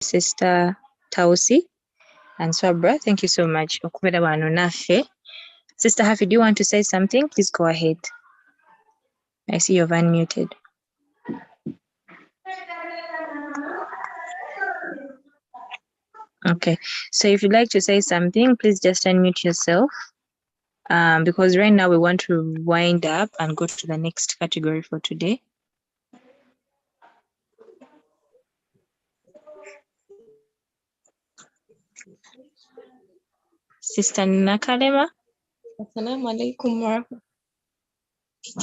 Sister Tausi and Swabra. Thank you so much. Sister Hafi, do you want to say something? Please go ahead. I see you've unmuted. Okay, so if you'd like to say something, please just unmute yourself. Because right now we want to wind up and go to the next category for today. Sister Nakalema. Assalamu alaikum wa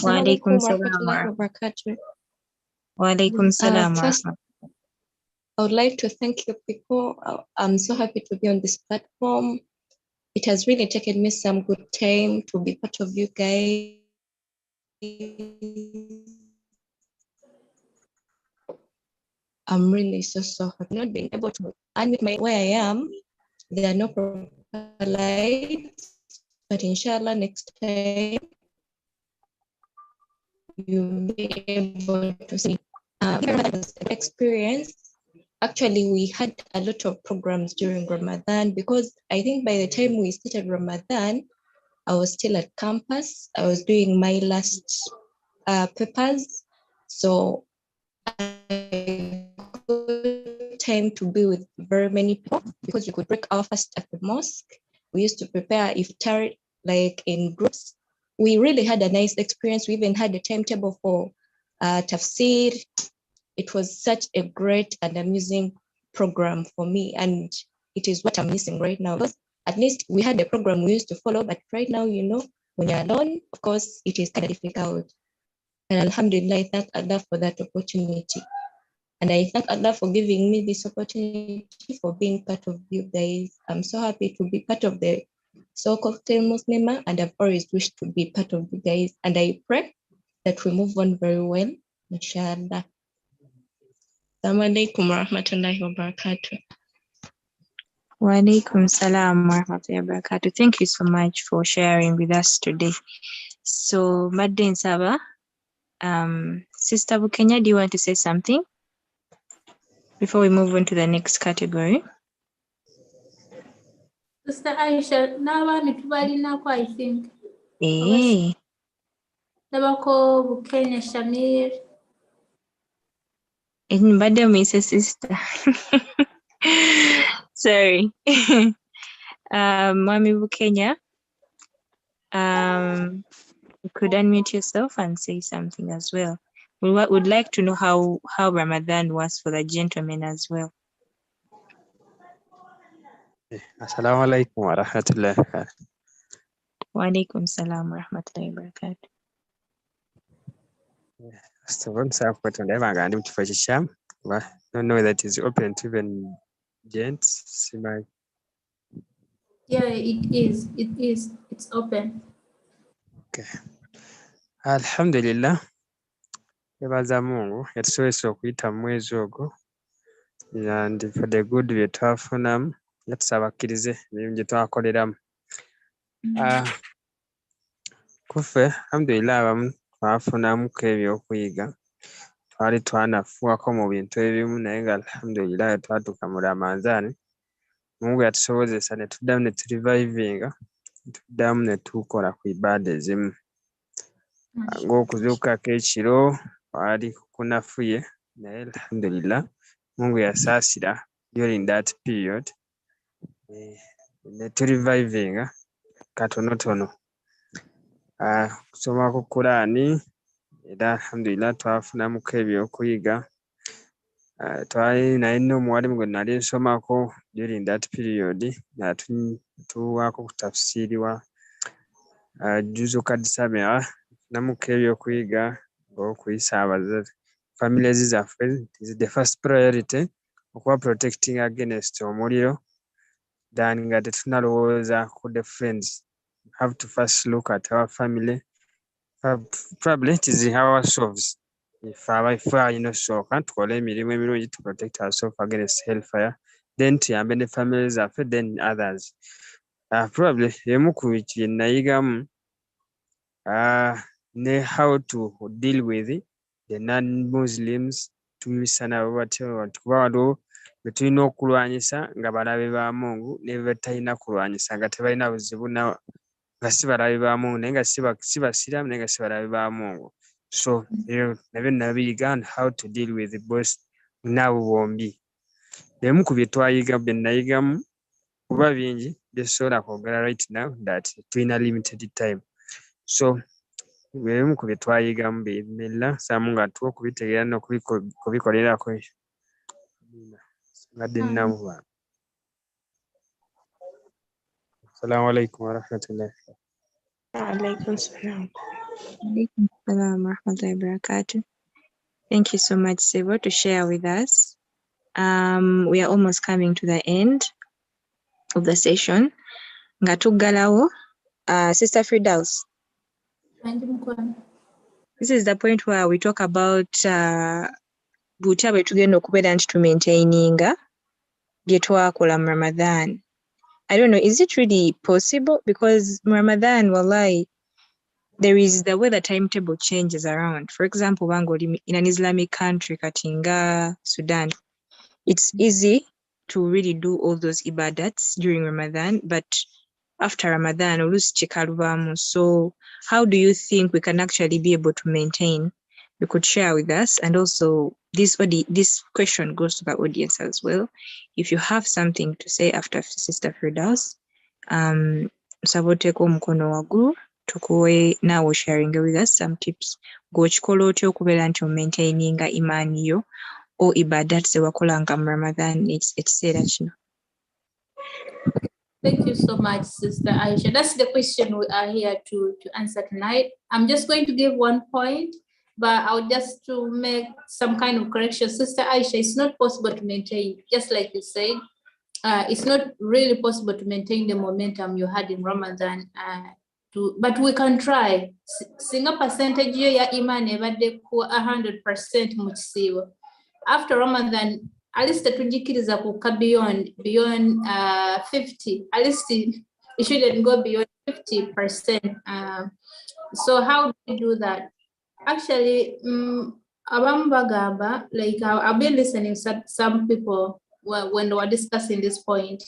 Walaikum rahmatullahi wa barakatuh. Walaikum salam. First, I would like to thank you people. I'm so happy to be on this platform. It has really taken me some good time to be part of you guys. I'm really so happy not being able to admit where I am. There are no proper lights, but inshallah next time you'll be able to see. Experience. Actually, we had a lot of programs during Ramadan because I think by the time we started Ramadan, I was still at campus. I was doing my last papers. So I got time to be with very many people because we could break our fast at the mosque. We used to prepare iftar like in groups. We really had a nice experience. We even had a timetable for tafsir. It was such a great and amusing program for me, and it is what I'm missing right now. Because at least we had a program we used to follow, but right now, you know, when you're alone, of course, it is kind of difficult. And alhamdulillah, I thank Allah for that opportunity. And I thank Allah for giving me this opportunity for being part of you guys. I'm so happy to be part of the so-called Muslimah, and I've always wished to be part of you guys. And I pray that we move on very well, inshallah. Assalamu alaikum wa rahmatullahi wa barakatuh. Wa alaikum salam wa rahmatullahi wa barakatuh. Thank you so much for sharing with us today. So, Madin Saba, Sister Bukenya, do you want to say something before we move on to the next category? Sister Aisha, I think. Hey. Nabako Bukenya Shamir. Bado Mrs. Sister. Sorry. Mami Bukenya, you could unmute yourself and say something as well. We would like to know how Ramadan was for the gentlemen as well. Assalamu alaikum wa rahmatullahi wa barakatuh. Wa alaikum salam wa rahmatullahi wa barakatuh. I don't know whether it is open to even gents. Yeah, it is. It's open. Okay. Alhamdulillah. Yebaza Mungu yatusobozesa okuyita mu mwezi ogwo and for the good bye twafunamu yatusaba akkirize emirimu gye twakoleramu. Kuffe alhamdulillah abamu twafunamuko ebyokuyiga twali twanafuwako mu bintu ebimu naye nga alhamdulillah twatuuka mu Ramadhan Mungu yatusobozesa ne tuddamu ne turivivinga tuddamu ne tukola ku ibaada ezimu ng'okuzuukako ekiro kwali kunafuye naye alhamdulillah Mungu yasaasira during that period ne turivivinga katonotono. Kusoma ku Qur'ani era alhamdulillah twafunamuko ebyokuyiga. Twali naye n'omuwalimu gwe nali nsomako during that period tuwaako kutafsiriwa juzu kad samia namuko ebyokuyiga ng'okuyisa abazazi families zaffe is the first priority okuba protecting against omuliro than nga tetunalowooza ku the friends. Have to first look at our family. Probably it is ourselves. If so can't call emirimu to protect ourselves against hellfire, then tuyambe ne families affe, then others. Probably emu ku bye nayigamu ne how to deal with the non-Muslims tuyisa nabo batyo kuba waliwo betulina okulwanyisa nga balabe ba Mungu ne betalina kulwanyisa nga tebalina buzibu nga si balabe ba Mungu naye nga si basiraamu naye nga si balabe ba Mungu. So nabyo nabiyiga on how to deal with both nabo bombi. Bemu ku bye twayiga bye nayigamu kuba bingi byesobola kwogera right now that tulina limited time. So bemu ku bye twayigamu biidhnillah saamu nga tuwa okubitegeera n'okubikolerako. Ngadde nnamuba. Assalamu alaikum wa rahmatullahi. Alaikum salam. Alaikum salam wa rahmatullahi wa barakatuh. Thank you so much, Sebo, to share with us. We are almost coming to the end of the session. Ngatugalawo, Sister Firdaus. This is the point where we talk about butya bwe tugenda okubeera nti tumaintaininga bye twakola mu Ramadan. I don't know, is it really possible? Because Ramadan, wallahi, there is the way the timetable changes around. For example, in an Islamic country, Katinga, Sudan, it's easy to really do all those ibadats during Ramadan, but after Ramadan, so how do you think we can actually be able to maintain? You could share with us, and also this question goes to the audience as well. If you have something to say after Sister Firdaus, saboteko mukono wagulu tukuwe nawo sharing with us some tips g'okikola otya okubeera nti maintaininga imaani yo o ibadat ze wakolanga mu Ramadan ekiseera kino. Thank you so much, Sister Aisha. That's the question we are here to answer tonight. I'm just going to give one point, but I'll just to make some kind of correction. Sister Aisha, it's not possible to maintain, just like you said, it's not really possible to maintain the momentum you had in Ramadan. But we can try. Singa percentage ya iman ebadde ku 100% mu kisiibo. After Ramadan, at least tujikiriza kuka beyond 50. At least it shouldn't go beyond 50%. So how do we do that? Actually, abambagamba, like I've been listening to some people when they were discussing this point.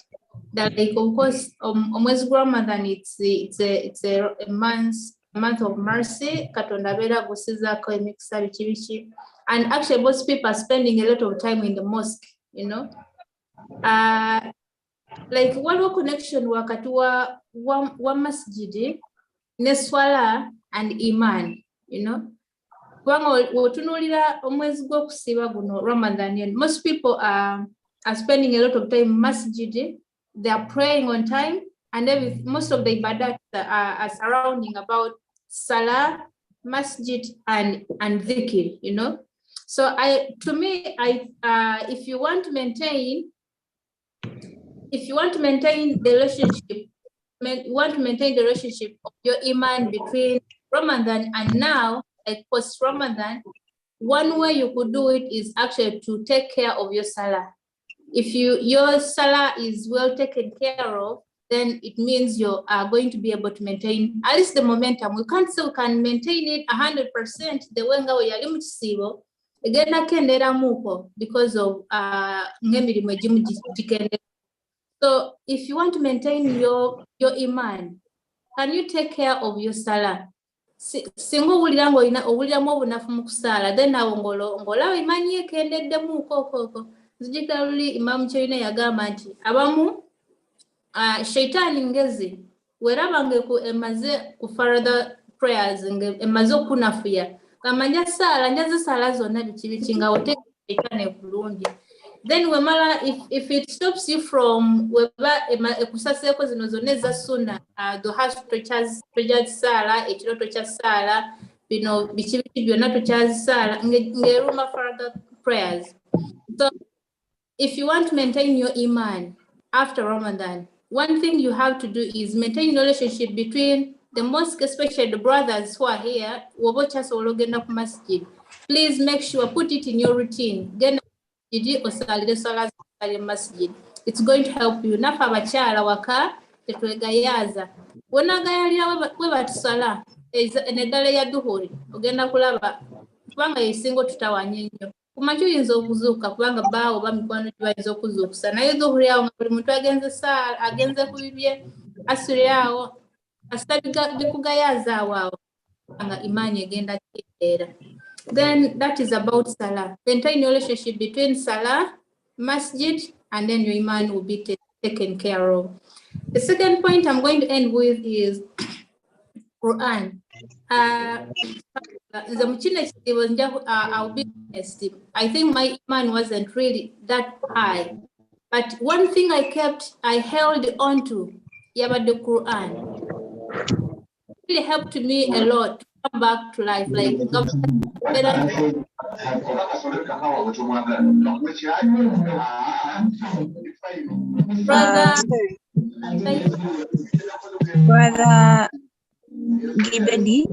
That, like, of course, almost Ramadan, it's a month of mercy. Katonda bera gusizako emikisa bichi. And actually, most people are spending a lot of time in the mosque, you know. Like one connection wakati wa masjidi ne Swalat and Iman, you know. Wotunulira omwezi gw'okusiiba guno Ramadan, most people are spending a lot of time masjidi. They are praying on time, and most of the ibadat are surrounding about salah, masjid, and dhikr, you know. So if you want to maintain the relationship, of your iman between Ramadan and now, like post Ramadan, one way you could do it is actually to take care of your salah. If your salah is well taken care of, then it means you are going to be able to maintain at least the momentum. We can't say we can maintain it 100% the way we are limited. Again, I can't let them because of so if you want to maintain your iman, can you take care of your salah? Singo ulirango ina uliamo unafu mukusala then ngola imani yekendedde mu koko. Zijikaluli Imam Choine yagamba nti abamu shaitani ngezi werabange ku emaze ku further prayers emaze okunafuya kamanja sala njaze sala zonna bichi nga wote shaitani kulungi. Then wemala if it stops you from weba ekusaseko zino zonna za sunna the has to sala ekiroto kya sala bino bichi byonna to sala ngeruma further prayers. So if you want to maintain your iman after Ramadan, one thing you have to do is maintain the relationship between the mosque, especially the brothers who are here. Please make sure, put it in your routine. It's going to help you. Nafa bachala waka tetwegayaza. Wonagayalira we batusala enedala ya duhuri ogenda kulaba kubanga yisingo tutawanya nnyo. kumakyo oyinza okuzuuka kubanga baawo bamikwano gye bayinza okuzuukusa naye zuhuri awo nga buli muntu agenze ku bibye asiri awo kasita bikugayaaza awo nga imaani egenda kyeera. Then that is about salah. Maintain your relationship between salah, masjid, and then your iman will be taken care of. The second point I'm going to end with is Quran. I'll be honest. I think my iman wasn't really that high, but one thing I held on to, about the Quran. It really helped me a lot to come back to life. Like Brother Gibedi,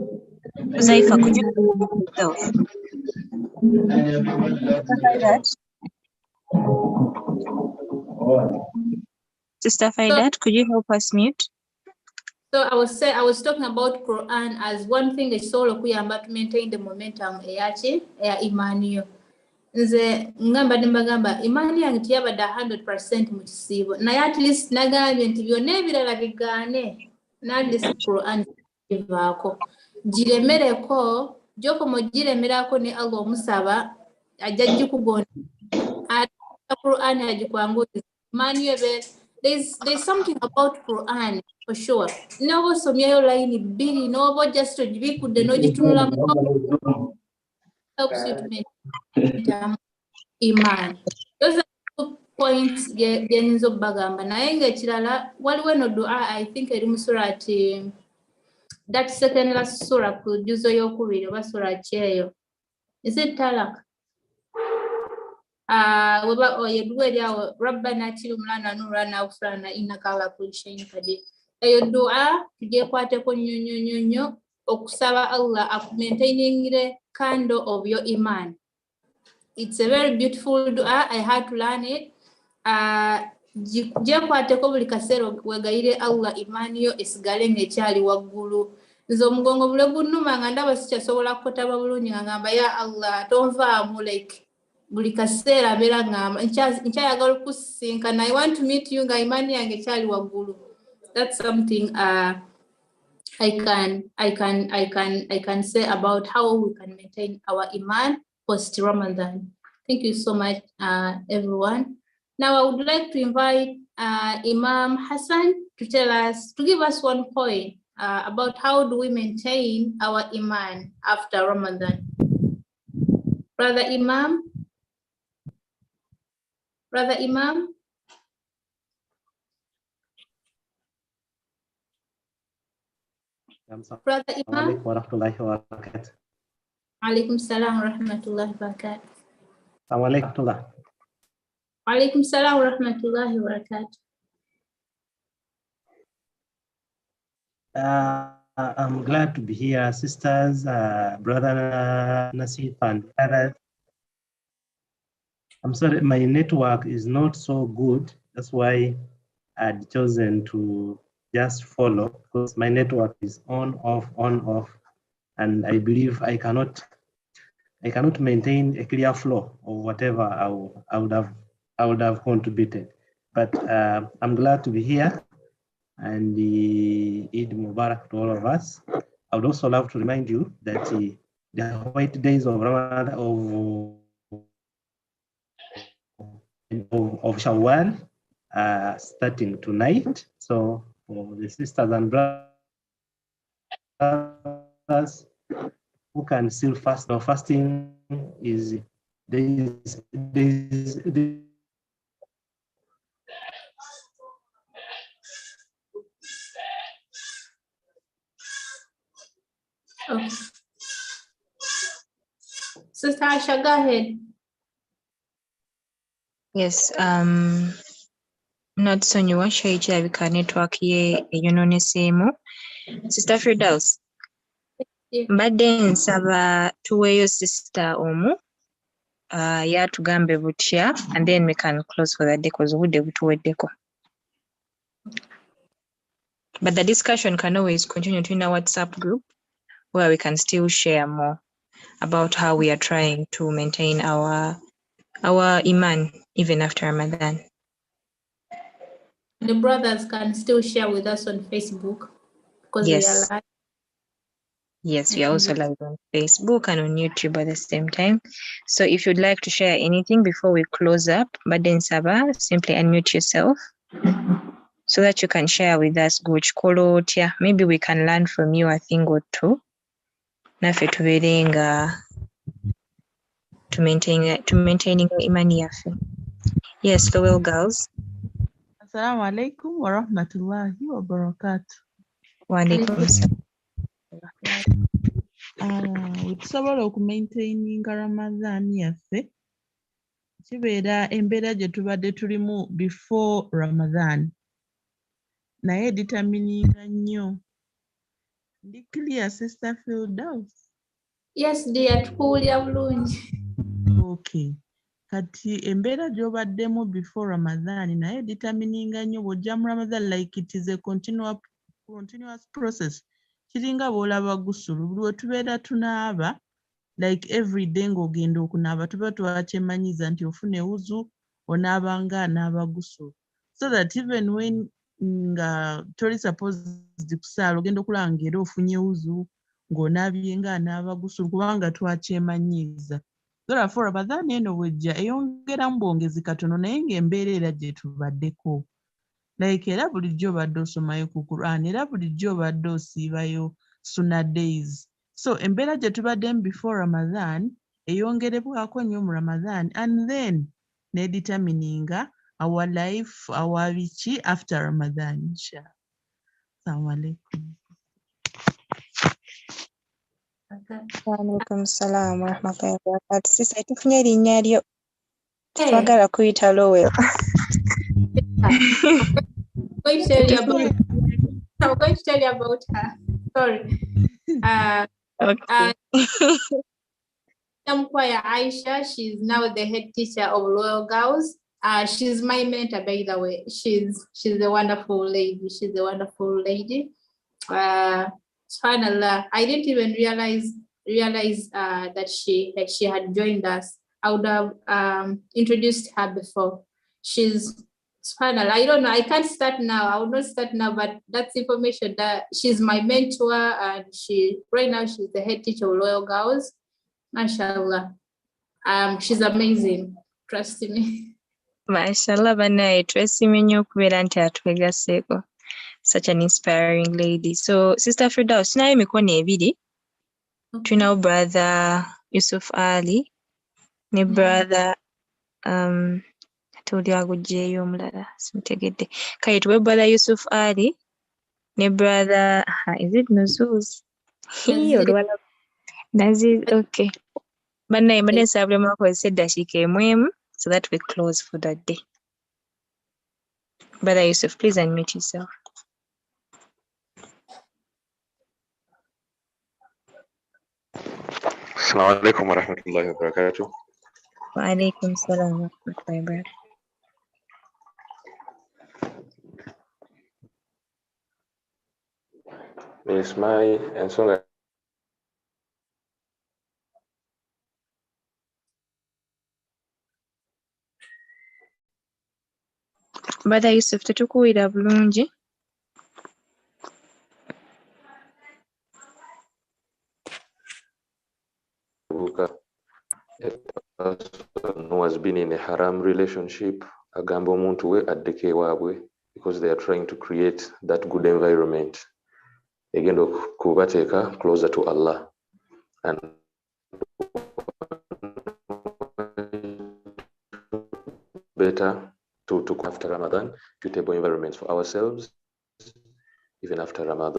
Zaifa, could you yourself? Sister Faidat, could you help us mute? So I was talking about Quran as one thing is solo kuyamba to maintain the momentum ya imani yo. Nze ngamba nembagamba imani yange tiyabadde 100% mu kisiibo naye at least nagambye nti byonna ebirala bigaane at least Quran ivaako giremereko gyokoma giremerako ne Allah omusaba ajja gikugonda Quran agikwanguliza imani yo there's something about Quran for sure. Nobo somyayo line bbiri nobo just ogibikudde n'ogitunula helps you to maintain iman. Those are 2 points byenyinza obbagamba naye ng'ekirala waliwo eno dua I think eri mu surati that second last surah ku juzo y'okubiri oba surati eyo is it Talak? Weba oyedwa eryawo rabbana atina lana nurana ufrana innaka ala kulli shay'in qadir. Eyo dua tugyekwateko nnyo okusaba Allah akumaintainingire candle of your iman. It's a very beautiful dua. I had to learn it. Gyekwateko buli kaseera wegayire Allah imaani yo esigale ng'ekyali waggulu. Nze omugongo bule gunnuma nga ndaba sikyasobola kukotaba bulungi nga ngamba ya Allah tonvaamu like buli kaseera abeera ngamba nkyayagala okusinkana I want to meet you nga imaani yange ekyali waggulu. That's something I can say about how we can maintain our iman post Ramadan. Thank you so much, everyone. Now I would like to invite Imam Hassan to give us 1 point about how do we maintain our iman after Ramadan. Brother Imam. Brother Imam. Brother Imam. Alaikum salam wa rahmatullahi wa barakatuh. Alaikum salam wa rahmatullahi wa barakatuh. I'm glad to be here, sisters, brother Nasif and others. I'm sorry, my network is not so good. That's why I'd chosen to just follow because my network is on, off, and I believe I cannot maintain a clear flow of whatever I would have contributed. But I'm glad to be here, and Eid Mubarak to all of us. I would also love to remind you that the white days of Ramadan of Shawwal are starting tonight. So for the sisters and brothers who can still fast, no fasting is Okay. Sister Aisha, go ahead. Yes, not so new kirabika network ye eyononeseemu. Sister Firdaus, mbadde nsaba tuweeyo sister omu yatugambe butya and then we can close for the day because obudde butuweddeko. But the discussion can always continue in our WhatsApp group where we can still share more. about how we are trying to maintain our Iman even after Ramadan. The brothers can still share with us on Facebook because we are Yes. live. Yes, we are also live on Facebook and on YouTube at the same time. So if you'd like to share anything before we close up, Baden Saba, simply unmute yourself so that you can share with us. Maybe we can learn from you a thing or two. Nafe tuberenga to maintaining imani yafe. Yes, Lowell girls. Assalamu alaikum wa rahmatullahi wa barakatuh. Wa alaikum salam. Wetusobola okumaintaininga Ramadhan yaffe kibeera embeera gye tubadde tulimu before Ramadhan naye determininga nnyo. Ndi clear sister Firdaus? Yes dear, tukuwulira bulungi. Okay. Kati embeera gy'obaddemu before Ramadhan naye determininga nnyo bw'ojja mu Ramadhan like it is a continuous process. Kiringa bw'olaba gusulu buli we tubeera tunaaba like every day ng'ogenda okunaaba tuba twakyemanyiza nti ofune wuzu onaabanga anaaba gusulu so that even when nga toli supposed kusaala ogenda okulaba ng'era ofunye wuzu ng'onaabye nga anaaba gusulu kubanga twakyemanyiza. So for Ramadhan eno bwejja eyongeramu bwongezi katono naye ng'embeera era gye tubaddeko. Like era bulijjo obadde osomayo ku Quran era bulijjo obadde osiibayo Sunnah days. So embeera gye tubaddemu before Ramadhan eyongerebwako nnyo mu Ramadhan and then ne determininga our life, our biki after Ramadhan inshallah. Assalamu alaikum. Wa alaikum salam wa rahmatullahi wa barakatuh. Sisa tufunye erinnya lyo. Twagala kuyita Lowell. I'm going to tell you about her. Sorry. Okay. Aisha, she's now the head teacher of Royal Girls. She's my mentor, by the way. She's a wonderful lady. She's a wonderful lady. SubhanAllah, I didn't even realize that she had joined us. I would have introduced her before. She's SubhanAllah. I don't know. I can't start now. I will not start now, but that's information that she's my mentor, and right now she's the head teacher of Royal Girls. MashaAllah. She's amazing. Trust me. Mashallah banaye twesimye nnyo okubeera nti atwegaseeko. Such an inspiring lady. So Sister Firdaus, tunayo emikono ebiri. Tulinawo brother Yusuf Ali ne brother tuli agugyeyo omulala simutegedde. Kale tuwe brother Yusuf Ali ne brother is it Nuzuz? Olwala Naziz, okay. Banaye mbadde nsaba buli omu akozesa eddakiika emu so that we close for that day. Brother Yusuf, please unmute yourself. Assalamu alaikum wa rahmatullahi wa barakatuh. Wa alaikum salam wa rahmatullahi wa barakatuh. Yes, my ensonga Brother Yusuf, tetukuwulira bulungi. a person who has been in a haram relationship agamba omuntu we addeko ewaabwe because they are trying to create that good environment egenda kubateeka closer to Allah and better to after Ramadan suitable environments for ourselves even after Ramadan.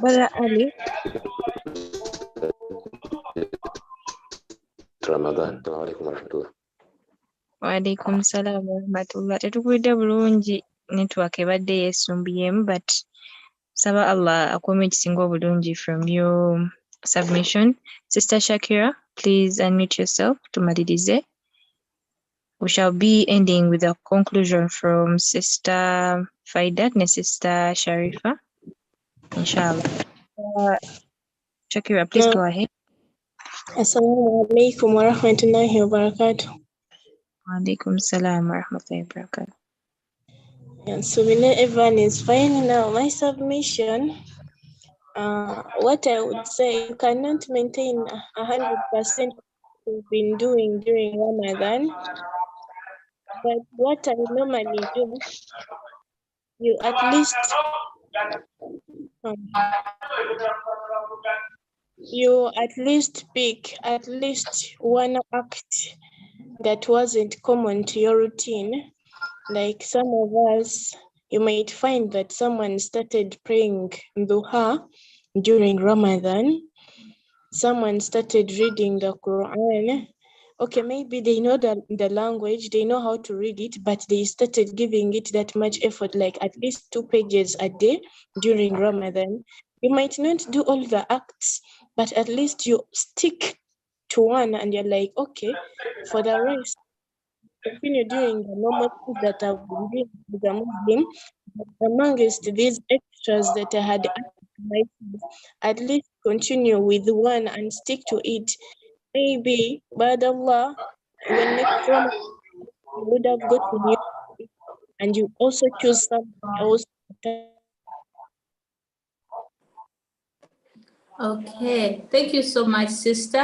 Brother Ali. Ramadan. Assalamu alaikum wa rahmatullah. Walaikum salam wa rahmatullah. Tetukuwulidde bulungi network ebadde yeesumbyemu, but saba Allah akuume ekisinga obulungi from your submission. Sister Shakira, please unmute yourself tumalirize. We shall be ending with a conclusion from Sister Faidat and Sister Sharifa, inshallah. Shakira, please go ahead. Assalamu alaikum wa rahmatullahi wa barakatuh. Wa alaikum salam wa rahmatullahi wa barakatuh. And so we know everyone is fine now. My submission, what I would say, you cannot maintain 100% what you've been doing during Ramadan. But what I normally do, you at least pick at least one act that wasn't common to your routine. Like some of us, you might find that someone started praying duha during Ramadan. Someone started reading the Quran. Okay, maybe they know the language, they know how to read it, but they started giving it that much effort, like at least 2 pages a day during Ramadan. You might not do all the acts, but at least you stick to one and you're like, okay, for the rest, continue doing the normal things that I've been doing as a Muslim. But amongst these extras that I had added to myself, at least continue with one and stick to it. Maybe, but Allah, when next Ramadan you would have gotten you, and you also choose something else. Okay, thank you so much, sister.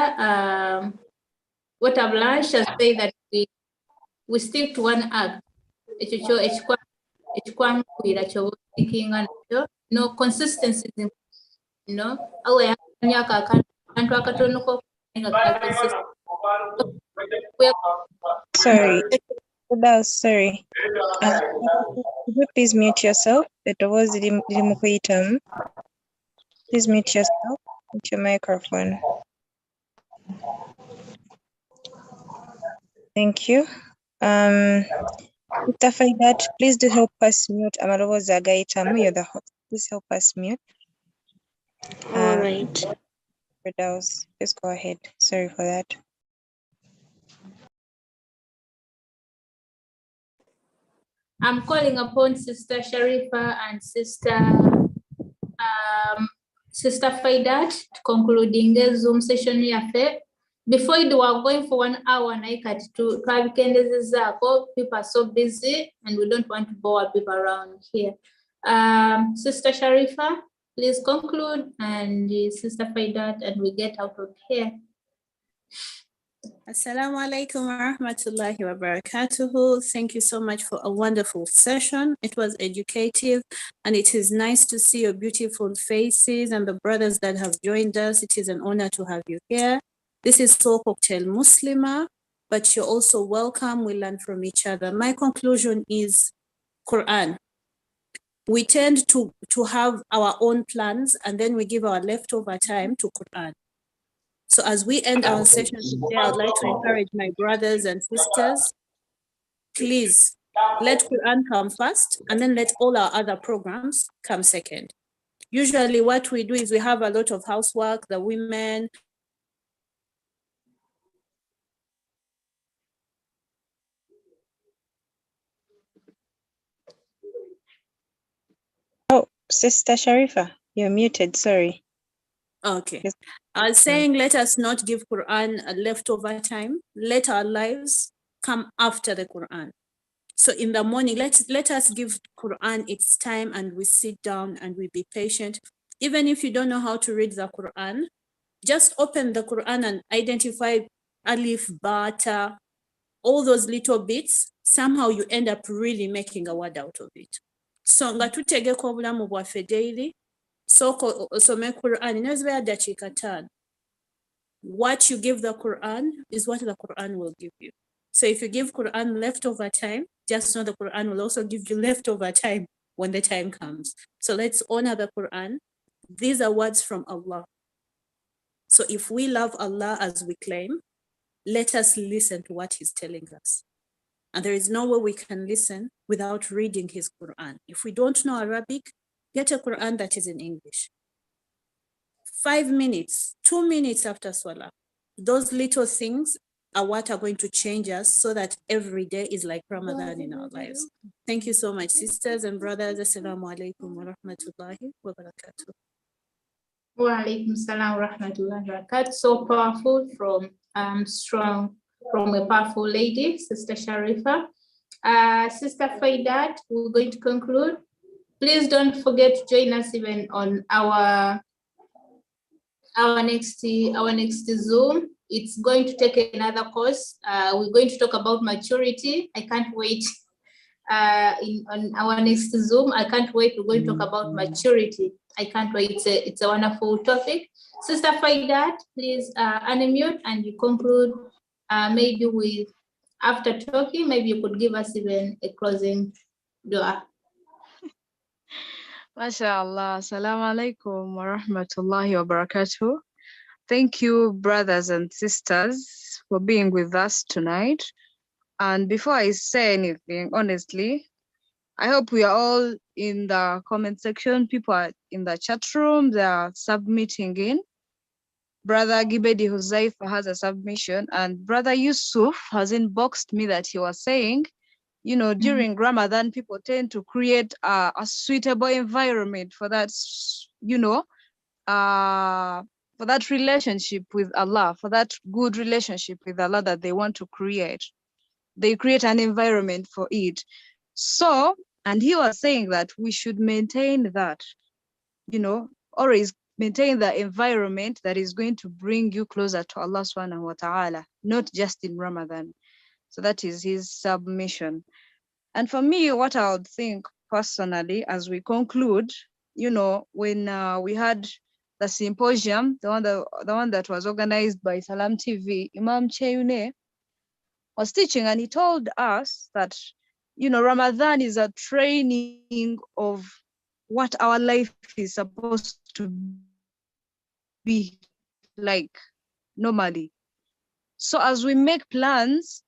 What I've learned shall say that we stick to one act. No consistency, you know. Sorry, sorry. Could you please mute yourself? Please mute yourself. Mute your microphone. Thank you. Mr. Faidat, please do help us mute Amaroza Gaitamu. You're the host. Please help us mute. All right. Please go ahead. Sorry for that. I'm calling upon Sister Sharifa and Sister Faidat to concluding the Zoom session here. Before you are going for 1 hour, people are so busy and we don't want to bore people around here. Sister Sharifa, please conclude, and Sister Faidat, and we get out of here. Assalamu alaikum wa rahmatullahi wa barakatuhu. Thank you so much for a wonderful session. It was educative, and it is nice to see your beautiful faces and the brothers that have joined us. It is an honor to have you here. This is Soul Cocktail Muslimah, but you're also welcome. We learn from each other. My conclusion is Quran. We tend to have our own plans, and then we give our leftover time to Quran. So as we end our session today, I would like to encourage my brothers and sisters, please let Quran come first, and then let all our other programs come second. Usually what we do is we have a lot of housework, the women. Oh, Sister Sharifa, you're muted, sorry. Okay. Yes. I was saying, let us not give Quran a leftover time. Let our lives come after the Quran. So in the morning, let us give Quran its time, and we sit down and we be patient. Even if you don't know how to read the Quran, just open the Quran and identify alif, bata, all those little bits. Somehow you end up really making a word out of it. So nga tutegeka obulamu bwaffe daily, soko osome Quran inaweza dakika 5. What you give the Quran is what the Quran will give you. So if you give Quran leftover time, just know the Quran will also give you leftover time when the time comes. So let's honor the Quran. These are words from Allah. So if we love Allah as we claim, let us listen to what He's telling us. And there is no way we can listen without reading his Quran. If we don't know Arabic, get a Quran that is in English. 5 minutes, 2 minutes after Swalat. Those little things are what are going to change us so that every day is like Ramadan in our lives. Thank you so much, sisters and brothers. Assalamu alaikum wa rahmatullahi wa barakatuh. Wa alaikum salam wa rahmatullahi wa barakatuh. So powerful from a powerful lady, Sister Sharifa. Sister Faidat, we're going to conclude. Please don't forget to join us even on our next Zoom. It's going to take another course. We're going to talk about maturity. I can't wait. On our next Zoom, I can't wait. We're going to talk about maturity. I can't wait. It's a wonderful topic. Sister Faidat, please unmute and you conclude. Maybe with after talking, maybe you could give us even a closing dua. MashaAllah. Assalamu alaikum wa rahmatullahi wa barakatuh. Thank you, brothers and sisters, for being with us tonight. And before I say anything, honestly, I hope we are all in the comment section. People are in the chat room. They are submitting in. Brother Gibedi Huzaifa has a submission, and Brother Yusuf has inboxed me that he was saying, you know, during Ramadan, people tend to create a suitable environment for that, you know, for that relationship with Allah, for that good relationship with Allah that they want to create. They create an environment for it. So, and he was saying that we should maintain that, you know, always maintain the environment that is going to bring you closer to Allah subhanahu wa ta'ala, not just in Ramadan. So that is his submission. And for me, what I would think personally, as we conclude, you know, when we had the symposium, the one that was organized by Salam TV, Imam Cheyune was teaching, and he told us that, you know, Ramadan is a training of what our life is supposed to be like normally. So as we make plans,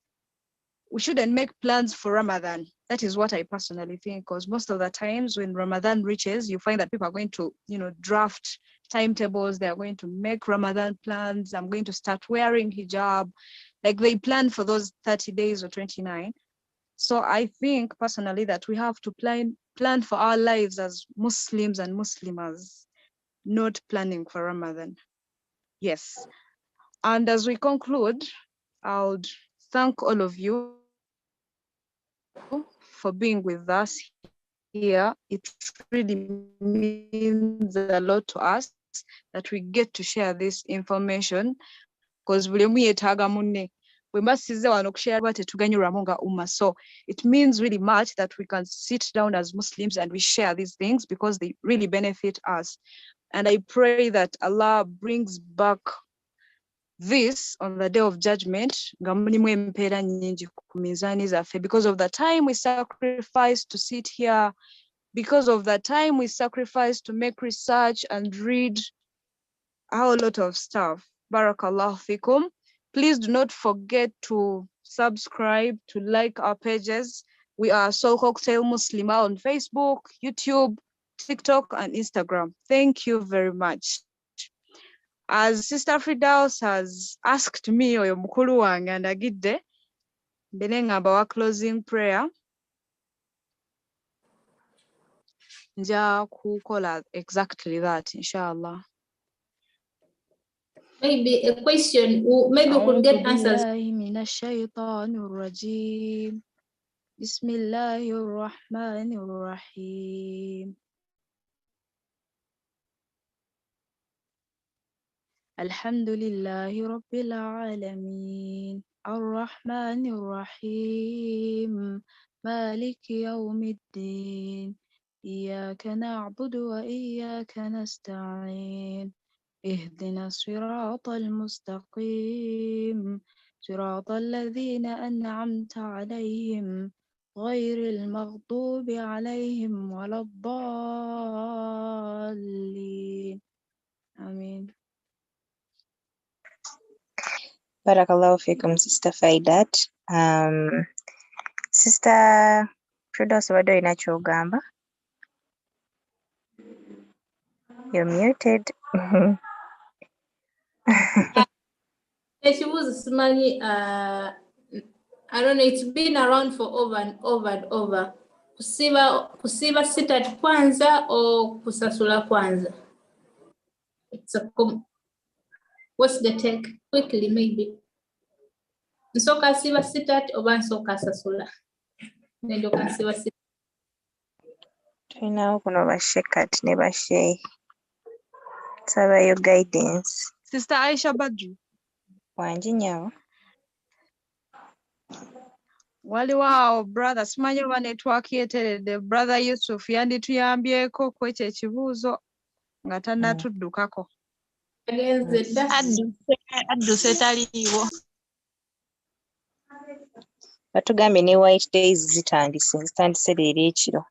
we shouldn't make plans for Ramadan. That is what I personally think, because most of the times when Ramadan reaches, you find that people are going to, you know, draft timetables. They are going to make Ramadan plans. I'm going to start wearing hijab. Like they plan for those 30 days or 29. So I think personally that we have to plan for our lives as Muslims and Muslimas, not planning for Ramadan. Yes. And as we conclude, I would thank all of you for being with us here. It really means a lot to us that we get to share this information, because we must so it means really much that we can sit down as Muslims and we share these things because they really benefit us. And I pray that Allah brings back this on the day of judgment, because of the time we sacrifice to sit here, because of the time we sacrifice to make research and read a whole lot of stuff. Barakallahu fikum. Please do not forget to subscribe, to like our pages. We are Soul Cocktail Muslimah on Facebook, YouTube, TikTok, and Instagram. Thank you very much. As Sister Fridaus has asked me, oyo mukulu wange andagidde, mbere ngamba wa closing prayer, nja kukola exactly that, inshallah. Maybe a question, maybe we could get answers. Bismillahirrahmanirrahim. Alhamdulillahi Rabbil Alameen. Ar-Rahmanir Rahim. Maliki Yawmiddin. Iyyaka na'budu wa iyyaka nasta'in. اهدنا الصراط المستقيم صراط الذين أنعمت عليهم غير المغضوب عليهم ولا الضالين. Amen. Barakallahu fikum, Sister Faidat. Sister Prudence obadde olina ky'ogamba? You're muted. Ekibuuzo simanyi, I don't know, it's been around for over and over and over. Kusiba sitat kwanza or kusasula kwanza? What's the take? Quickly, maybe. Nsoka siba sitat oba nsoka sasula? Nendo kasiba sitat. Tulinawo kuno ba Sheikh ne ba Sheikh. Nsaba your guidance. Sister Aisha Badru. Wangi nyawo. Waliwo awo brother simanyi oba network yeteredde brother Yusuf yandituyambyeko ku ekyo ekibuuzo nga tannatuddukako. Adduse taliiwo. Batugambye ne white days zitandise leero ekiro.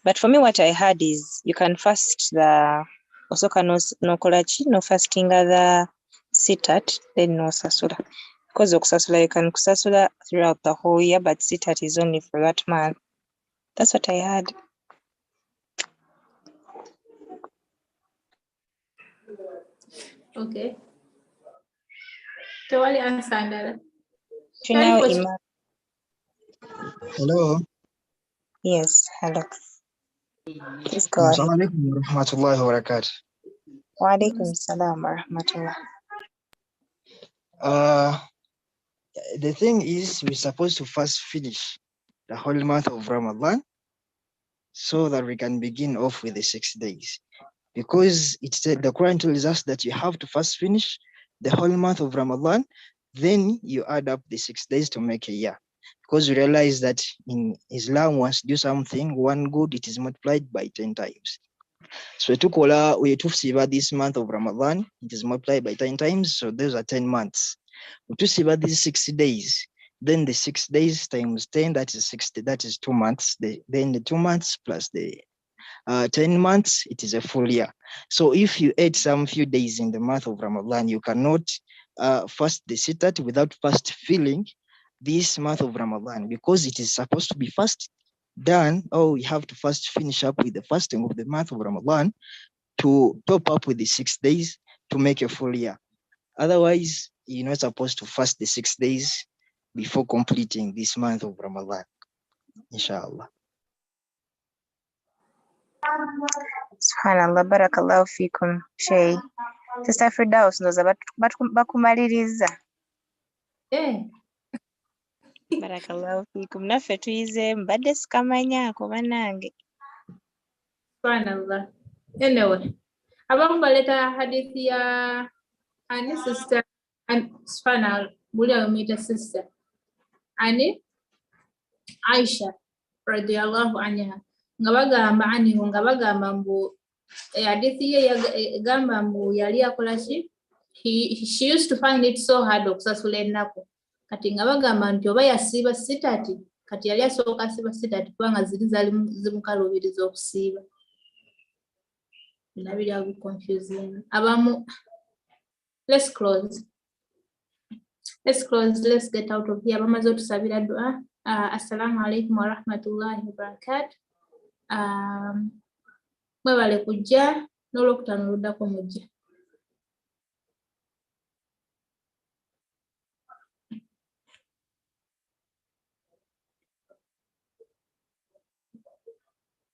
But for me what I heard is you can fast the osoka nokola ki no fastinga the sitat then no sasula. Because okusasula you can kusasula throughout the whole year, but sitat is only for that month. That's what I heard. Okay. Tewali answer ndala. Tulinawo Iman. Hello. Yes, hello. Please go ahead. Assalamu alaikum wa rahmatullahi wa barakatuh. Wa alaikum salam wa rahmatullah. The thing is, we're supposed to first finish the whole month of Ramadan so that we can begin off with the 6 days. Because it said the Quran tells us that you have to first finish the whole month of Ramadan, then you add up the 6 days to make a year. Because we realize that in Islam, once you do something, one good, it is multiplied by 10 times. So we took this month of Ramadan, it is multiplied by 10 times, so those are 10 months. We took these 60 days, then the 6 days times 10, that is 60, that is 2 months. Then the 2 months plus the 10 months, it is a full year. So if you add some few days in the month of Ramadan, you cannot fast the sitat without first filling this month of Ramadan, because it is supposed to be first done, or you have to first finish up with the fasting of the month of Ramadan to top up with the 6 days to make a full year. Otherwise, you're not supposed to fast the 6 days before completing this month of Ramadan, inshallah. Subhanallah, barakallahu fikum, Sheikh. Sister Firdaus ndoza bakumaliriza. Barakallahu fikum. Naffe tuyize mbadde sikamanyaako bannange. Subhanallah. Anyway, abamu baleta hadithi ya ani sister and subhanallah buli amuyita sister ani Aisha radiyallahu anha nga bagamba mbu hadithi ye yagamba mbu yali akola ki, she used to find it so hard okusasula ennaku kati nga bagamba nti oba yasiiba sitati kati yali asooka asiiba sitati kubanga zali zimukaluubiriza okusiiba. Nabira be confusing. Abamu, let's close. Let's get out of here. Bamaze otusabira dua. Assalamu alaikum wa rahmatullahi wa barakatuh. Mwebale kujja n'olwokutaano oluddako mujja.